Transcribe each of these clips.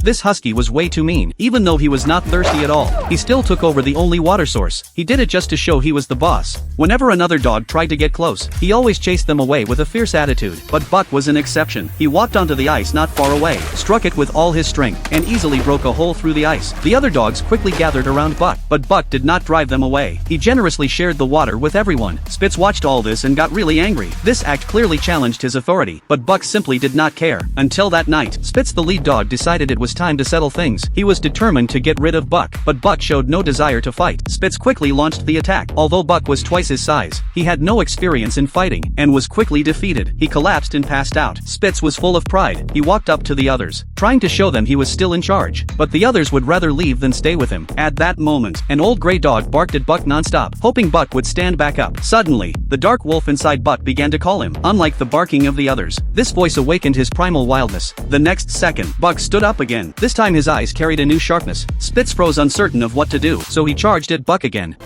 This husky was way too mean. Even though he was not thirsty at all, he still took over the only water source. He did it just to show he was the boss. Whenever another dog tried to get close, he always chased them away with a fierce attitude. But Buck was an exception. He walked onto the ice not far away, struck it with all his strength, and easily broke a hole through the ice. The other dogs quickly gathered around Buck, but Buck did not drive them away. He generously shared the water with everyone. Spitz watched all this and got really angry. This act clearly challenged his authority, but Buck simply did not care. Until that night, Spitz the lead dog decided it was time to settle things. He was determined to get rid of Buck, but Buck showed no desire to fight. Spitz quickly launched the attack. Although Buck was twice his size, he had no experience in fighting, and was quickly defeated. He collapsed and passed out. Spitz was full of pride. He walked up to the others, trying to show them he was still in charge, but the others would rather leave than stay with him. At that moment, an old gray dog barked at Buck non-stop, hoping Buck would stand back up. Suddenly, the dark wolf inside Buck began to call him. Unlike the barking of the others, this voice awakened his primal wildness. The next second, Buck stood up again. This time his eyes carried a new sharpness. Spitz froze, uncertain of what to do, so he charged at Buck again.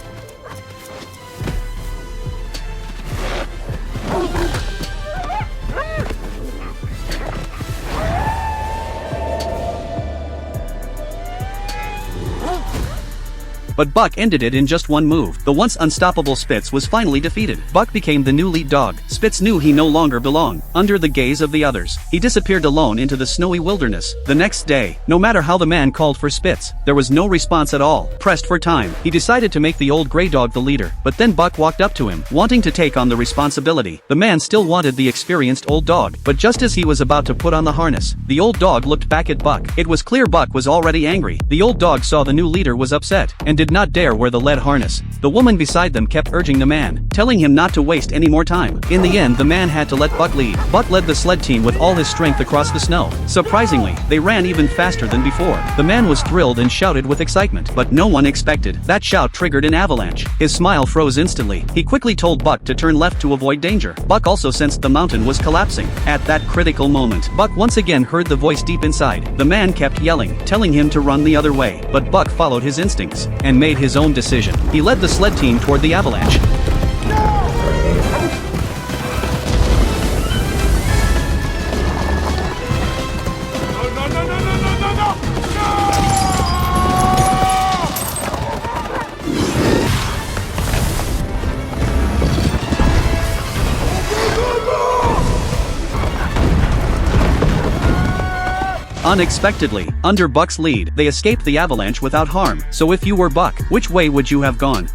But Buck ended it in just one move. The once unstoppable Spitz was finally defeated. Buck became the new lead dog. Spitz knew he no longer belonged under the gaze of the others. He disappeared alone into the snowy wilderness. The next day, no matter how the man called for Spitz, there was no response at all. Pressed for time, he decided to make the old gray dog the leader. But then Buck walked up to him, wanting to take on the responsibility. The man still wanted the experienced old dog, but just as he was about to put on the harness, the old dog looked back at Buck. It was clear Buck was already angry. The old dog saw the new leader was upset, and did not dare wear the lead harness. The woman beside them kept urging the man, telling him not to waste any more time. In the end, the man had to let Buck lead. Buck led the sled team with all his strength across the snow. Surprisingly, they ran even faster than before. The man was thrilled and shouted with excitement, but no one expected that shout triggered an avalanche. His smile froze instantly. He quickly told Buck to turn left to avoid danger. Buck also sensed the mountain was collapsing. At that critical moment, Buck once again heard the voice deep inside. The man kept yelling, telling him to run the other way, but Buck followed his instincts and made his own decision. He led the sled team toward the avalanche. Unexpectedly, under Buck's lead, they escaped the avalanche without harm. So if you were Buck, which way would you have gone?